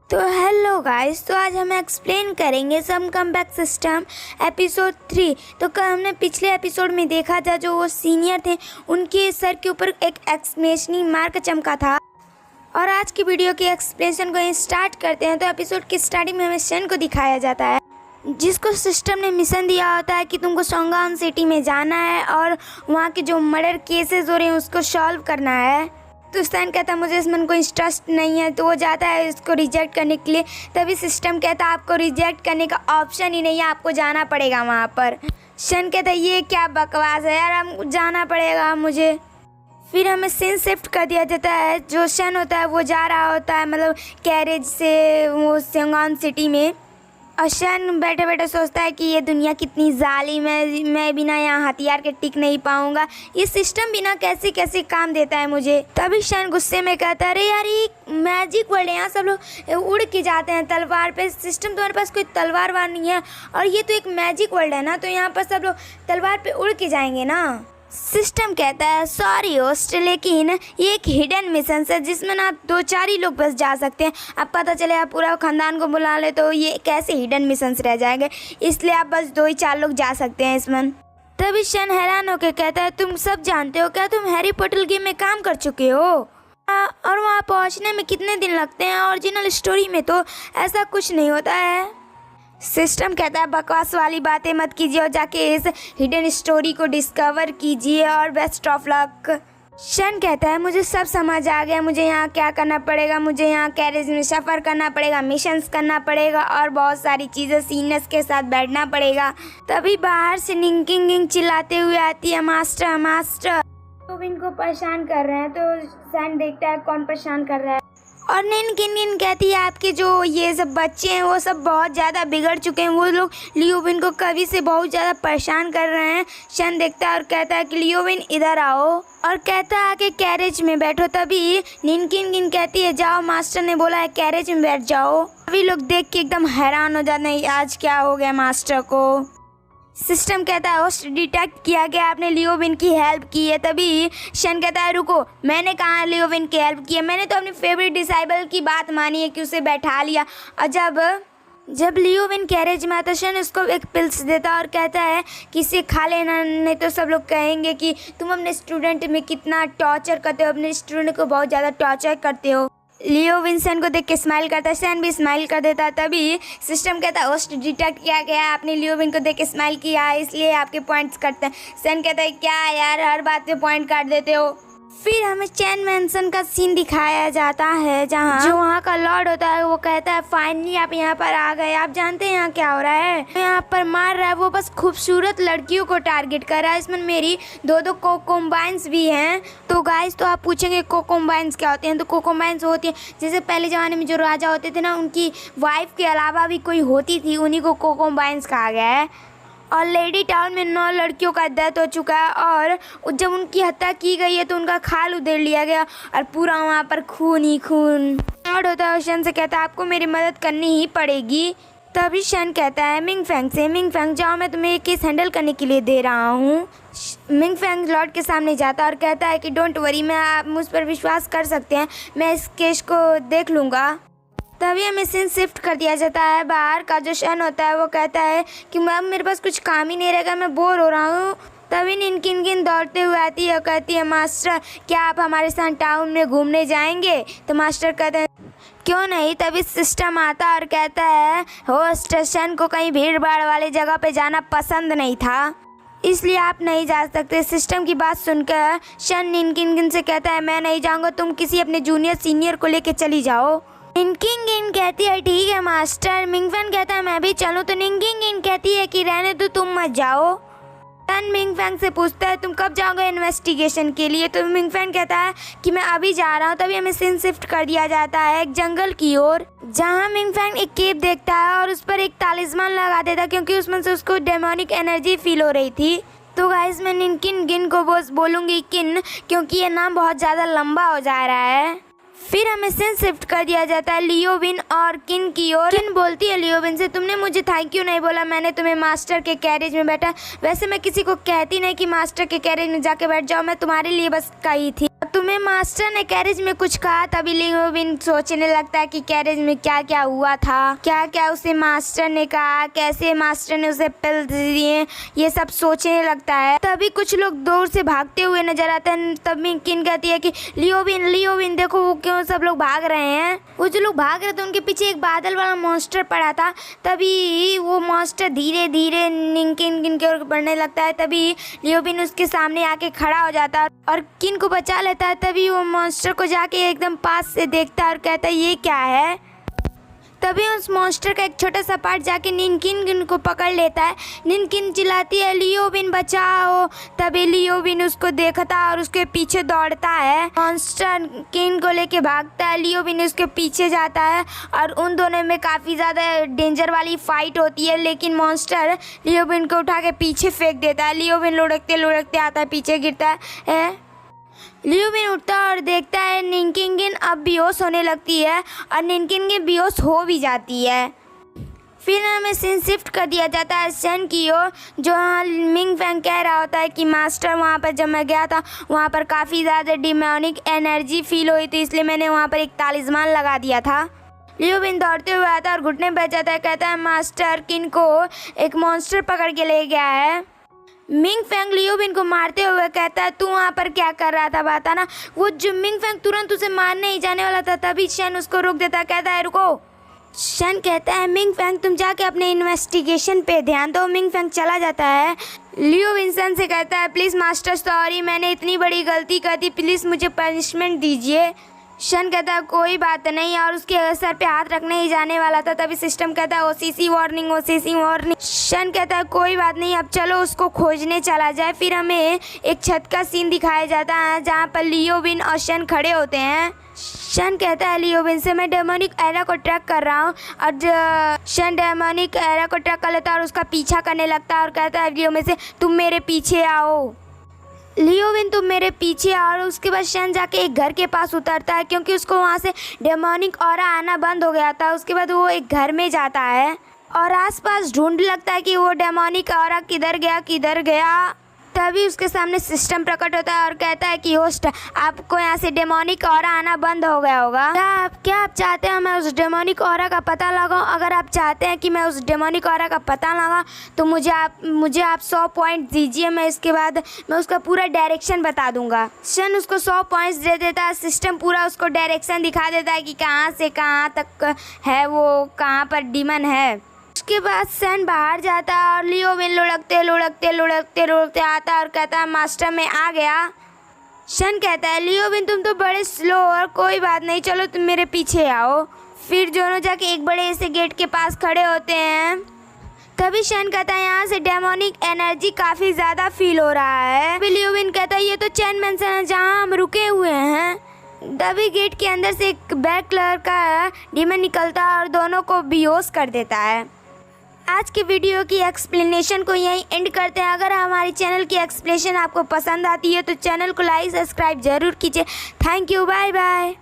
तो hello guys, तो आज हम एक्सप्लेन करेंगे सम कमबैक सिस्टम एपिसोड 3। तो हमने पिछले एपिसोड में देखा था जो वो सीनियर थे उनके सर के ऊपर एक एक्सक्लेमेशन मार्क चमका था। और आज की वीडियो के एक्सप्लेनेशन को स्टार्ट करते हैं। तो एपिसोड की स्टार्टिंग में हमें शन को दिखाया जाता है जिसको सिस्टम ने मिशन दिया होता है कि तुमको सोंगान सिटी में जाना है और वहाँ के जो मर्डर केसेस हो रहे हैं उसको सॉल्व करना है। तो सन कहता है मुझे इसमें कोई इंटरेस्ट नहीं है, तो वो जाता है इसको रिजेक्ट करने के लिए। तभी सिस्टम कहता है आपको रिजेक्ट करने का ऑप्शन ही नहीं है, आपको जाना पड़ेगा वहाँ पर। शन कहता है ये क्या बकवास है यार, हम जाना पड़ेगा मुझे। फिर हमें सीन शिफ्ट कर दिया जाता है। जो शन होता है वो जा रहा होता है मतलब कैरेज से वो सोंगान सिटी में। और शन बैठे बैठे सोचता है कि ये दुनिया कितनी जालिम है, मैं बिना यहाँ हथियार के टिक नहीं पाऊंगा, ये सिस्टम बिना कैसे कैसे काम देता है मुझे। तभी शन गुस्से में कहता है अरे यार ये मैजिक वर्ल्ड है, यहाँ सब लोग उड़ के जाते हैं तलवार पे। सिस्टम तुम्हारे पास कोई तलवार वार नहीं है और ये तो एक मैजिक वर्ल्ड है ना, तो यहाँ पर सब लोग तलवार पे उड़ के जाएंगे ना। सिस्टम कहता है सॉरी होस्ट, लेकिन ये एक हिडन मिशन है जिसमें ना आप 2-4 ही लोग बस जा सकते हैं। अब पता चले आप पूरा खानदान को बुला ले तो ये कैसे हिडन मिशन रह जाएंगे, इसलिए आप बस 2-4 लोग जा सकते हैं इसमें। तभी शन हैरान होकर कहता है तुम सब जानते हो क्या, तुम हैरी पॉटर गेम में काम कर चुके हो और वहाँ पहुँचने में कितने दिन लगते हैं, ओरिजिनल स्टोरी में तो ऐसा कुछ नहीं होता है। सिस्टम कहता है बकवास वाली बातें मत कीजिए और जाके इस हिडन स्टोरी को डिस्कवर कीजिए और बेस्ट ऑफ लक। शन कहता है मुझे सब समझ आ गया, मुझे यहाँ क्या करना पड़ेगा, मुझे यहाँ कैरेज में सफ़र करना पड़ेगा, मिशंस करना पड़ेगा और बहुत सारी चीज़ें सीनियर्स के साथ बैठना पड़ेगा। तभी बाहर से निंकिंग चिल्लाते हुए आती है मास्टर मास्टर। तो इनको परेशान कर रहे हैं। तो शन देखता है कौन परेशान कर रहा है और निन कहती है आपके जो ये सब बच्चे हैं वो सब बहुत ज़्यादा बिगड़ चुके हैं, वो लोग लियोविन को कभी से बहुत ज़्यादा परेशान कर रहे हैं। शन देखता है और कहता है कि लियोविन इधर आओ और कहता है आके कैरेज में बैठो। तभी निन कहती है जाओ मास्टर ने बोला है कैरेज में बैठ जाओ। सभी लोग देख के एकदम हैरान हो जाते हैं आज क्या हो गया मास्टर को। सिस्टम कहता है होस्ट डिटेक्ट किया गया आपने लियोविन की हेल्प की है। तभी शन कहता है रुको, मैंने कहा लियोविन की हेल्प की है, मैंने तो अपनी फेवरेट डिसाइबल की बात मानी है कि उसे बैठा लिया। और जब लियोविन कैरेज में आता शन उसको एक पिल्स देता और कहता है कि इसे खा लेना, नहीं तो सब लोग कहेंगे कि तुम अपने स्टूडेंट में कितना टॉर्चर करते हो, अपने स्टूडेंट को बहुत ज़्यादा टॉर्चर करते हो। लियोविन सन को देख के स्माइल करता है, सन भी स्माइल कर देता है। तभी सिस्टम कहता है होस्ट डिटेक्ट किया गया, आपने लियोविन को देख के स्माइल किया इसलिए आपके पॉइंट्स कटते हैं। सन कहता है क्या यार हर बात पे पॉइंट काट देते हो। फिर हमें चैन मैंसन का सीन दिखाया जाता है जहाँ जो वहाँ का लॉर्ड होता है वो कहता है फाइनली आप यहाँ पर आ गए। आप जानते हैं यहाँ क्या हो रहा है, यहाँ पर मार रहा है वो बस खूबसूरत लड़कियों को टारगेट कर रहा है। इसमें मेरी 2 कोकोम्बाइन्स भी हैं। तो गाइस तो आप पूछेंगे कोकोम्बाइन्स क्या होते हैं, तो कोकोम्बाइन्स होती है जैसे पहले ज़माने में जो राजा होते थे ना उनकी वाइफ के अलावा भी कोई होती थी, उन्हीं को कोकोम्बाइन्स कहा गया है। और लेडी टाउन में 9 लड़कियों का डेथ हो चुका है और जब उनकी हत्या की गई है तो उनका खाल उधेड़ लिया गया और पूरा वहाँ पर खून ही खून। लॉर्ड होता है शन से कहता है आपको मेरी मदद करनी ही पड़ेगी। तभी शन कहता है मिंग फेंग से मिंग फेंग जाओ, मैं तुम्हें ये केस हैंडल करने के लिए दे रहा हूँ। मिंग फेंग लॉर्ड के सामने जाता और कहता है कि डोंट वरी, मैं आप मुझ पर विश्वास कर सकते हैं, मैं इस केस को देख लूँगा। तभी हमें सीन शिफ्ट कर दिया जाता है। बाहर का जो शन होता है वो कहता है कि मैम मेरे पास कुछ काम ही नहीं रहेगा, मैं बोर हो रहा हूँ। तभी निनकिन दौड़ते हुए आती है और कहती है मास्टर क्या आप हमारे साथ टाउन में घूमने जाएंगे। तो मास्टर कहते हैं क्यों नहीं। तभी सिस्टम आता और कहता है होस्ट शन को कहीं भीड़ भाड़ वाली जगह पे जाना पसंद नहीं था इसलिए आप नहीं जा सकते। सिस्टम की बात सुनकर शन निनकिन से कहता है मैं नहीं जाऊँगा, तुम किसी अपने जूनियर सीनियर को लेके चली जाओ। निंकिंग कहती है ठीक है मास्टर। मिंगफेंग कहता है मैं भी चलूँ, तो निंकिंग कहती है कि रहने दो तुम मत जाओ। सन मिंगफेंग से पूछता है तुम कब जाओगे इन्वेस्टिगेशन के लिए, तो मिंगफेंग कहता है कि मैं अभी जा रहा हूँ। तभी हमें सीन शिफ्ट कर दिया जाता है एक जंगल की ओर जहाँ मिंगफेंग एक केप देखता है और उस पर एक तालिस्मान लगा देता क्योंकि उसमें से उसको डेमोनिक एनर्जी फील हो रही थी। तो गाइस मैं निनकिन को बस बोलूँगी किन क्योंकि ये नाम बहुत ज़्यादा लंबा हो जा रहा है। फिर हमें सीन शिफ्ट कर दिया जाता है लियोविन और किन की ओर। किन बोलती है लियोविन से तुमने मुझे थैंक यू नहीं बोला, मैंने तुम्हें मास्टर के कैरेज में बैठा, वैसे मैं किसी को कहती नहीं कि मास्टर के कैरेज में जाके बैठ जाओ, मैं तुम्हारे लिए बस कही थी। तुम्हें मास्टर ने कैरेज में कुछ कहा। तभी लियोबिन सोचने लगता है कि कैरेज में क्या क्या हुआ था, क्या क्या उसे मास्टर ने कहा, कैसे मास्टर ने उसे पिल दिए, ये सब सोचने लगता है। तभी कुछ लोग दूर से भागते हुए नजर आते हैं। तभी किन कहती है कि लियोबिन देखो वो क्यों सब लोग भाग रहे हैं। वो जो लोग भाग रहे थे उनके पीछे एक बादल वाला मॉन्स्टर पड़ा था। तभी वो मॉन्स्टर धीरे धीरे किन की ओर बढ़ने लगता है। तभी लियोबिन उसके सामने आके खड़ा हो जाता है और किन को बचा लेता है। तभी वो मॉन्स्टर को जाके एकदम पास से देखता है और कहता है ये क्या है। तभी उस मॉन्स्टर का एक छोटा सा पार्ट जाके निनकिन को पकड़ लेता है। निनकिन चिल्लाती है लियोबिन बचाओ। तभी लियोबिन उसको देखता और उसके पीछे दौड़ता है। मॉन्स्टर किन को लेके भागता है, लियोबिन उसके पीछे जाता है और उन दोनों में काफ़ी ज़्यादा डेंजर वाली फाइट होती है। लेकिन मॉन्स्टर लियोबिन को उठा के पीछे फेंक देता है। लियोबिन लुढ़कते लुढ़कते आता है, पीछे गिरता है। लियोबिन उठता है और देखता है निनकिन अब बेहोश होने लगती है और निनकिन बेहोश हो भी जाती है। फिर हमें सीन शिफ्ट कर दिया जाता है शन की ओर, जो मिंग फैंग कह रहा होता है कि मास्टर वहाँ पर जब मैं गया था वहाँ पर काफ़ी ज़्यादा डिमोनिक एनर्जी फील हुई थी, इसलिए मैंने वहाँ पर एक तालिस्मान लगा दिया था। लियोबिन दौड़ते हुए आता है और घुटने पर जाता है, कहता है मास्टर किन को एक मॉन्स्टर पकड़ के ले गया है। मिंग फैंग लियोबिन को मारते हुए कहता है तू वहाँ पर क्या कर रहा था बताना। वो जो मिंग फैंग तुरंत उसे मारने ही जाने वाला था। तभी शन उसको रोक देता है, कहता है रुको। शन कहता है मिंग फैंग तुम जाके अपने इन्वेस्टिगेशन पे ध्यान दो। मिंग फैंग चला जाता है। लियोबिन शन से कहता है प्लीज़ मास्टर सॉरी, मैंने इतनी बड़ी गलती कर दी, प्लीज़ मुझे पनिशमेंट दीजिए। शन कहता है कोई बात नहीं और उसके सर पे हाथ रखने ही जाने वाला था। तभी सिस्टम कहता है ओसीसी वार्निंग। शन कहता है कोई बात नहीं, अब चलो उसको खोजने चला जाए। फिर हमें एक छत का सीन दिखाया जाता है जहाँ पर लियोबिन और शन खड़े होते हैं। शन कहता है लियोबिन से मैं डेमोनिक एरा को ट्रैक कर रहा हूँ और शन डेमोनिक एरा को ट्रैक कर लेता है और उसका पीछा करने लगता है और कहता है लियोबिन से तुम मेरे पीछे आओ। लियोबिन तुम मेरे पीछे और उसके बाद शन जाके एक घर के पास उतरता है क्योंकि उसको वहाँ से डेमोनिक ऑरा आना बंद हो गया था। उसके बाद वो एक घर में जाता है और आसपास ढूंढ लगता है कि वो डेमोनिक ऑरा किधर गया। तभी उसके सामने सिस्टम प्रकट होता है और कहता है कि होस्ट आपको यहाँ से डेमोनिक ऑरा आना बंद हो गया होगा। क्या आप चाहते हैं मैं उस डेमोनिक ऑरा का पता लगाऊं? अगर आप चाहते हैं कि मैं उस डेमोनिक ऑरा का पता लगाऊं तो मुझे आप 100 पॉइंट दीजिए। मैं इसके बाद मैं उसका पूरा डायरेक्शन बता दूंगा। शन उसको 100 पॉइंट्स दे देता है। सिस्टम पूरा उसको डायरेक्शन दिखा देता है कि कहाँ से कहाँ तक है, वो कहाँ पर डीमन है। उसके बाद शन बाहर जाता है और लियोबिन लुढ़कते आता है और कहता है मास्टर मैं आ गया। शन कहता है लियोबिन तुम तो बड़े स्लो और कोई बात नहीं, चलो तुम मेरे पीछे आओ। फिर दोनों जाके एक बड़े से गेट के पास खड़े होते हैं। तभी शन कहता है यहाँ से डेमोनिक एनर्जी काफ़ी ज़्यादा फील हो रहा है। फिर लियोबिन कहता है ये तो चैन मैंसन है जहाँ हम रुके हुए हैं। तभी गेट के अंदर से एक ब्लैक कलर का डीमन निकलता है और दोनों को बेहोश कर देता है। आज की वीडियो की एक्सप्लेनेशन को यहीं एंड करते हैं। अगर हमारे चैनल की एक्सप्लेनेशन आपको पसंद आती है तो चैनल को लाइक सब्सक्राइब जरूर कीजिए। Thank you, bye bye.